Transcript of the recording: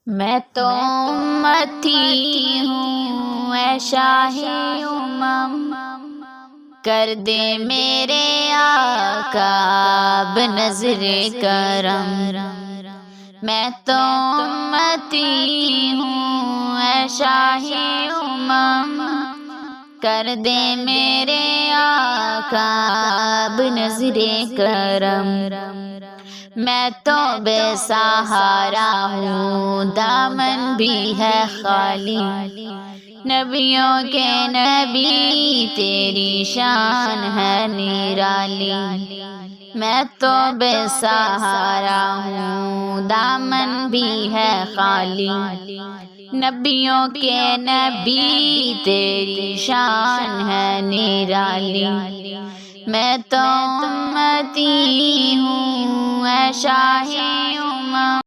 میں تو امتی ہوں اے شاہ امم، کر دے میرے آقا اب نظر کرم۔ میں تو امتی ہوں اے شاہ امم، کر دے میرے آقا اب نظر کرم۔ میں تو بے سہارا ہوں دامن بھی ہے خالی، نبیوں کے نبی تیری شان ہے نرالی۔ میں تو بے سہارا ہوں دامن بھی ہے خالی، نبیوں کے نبی تیری شان ہے نرالی۔ میں تو امتی ہوں اے شاہ امم۔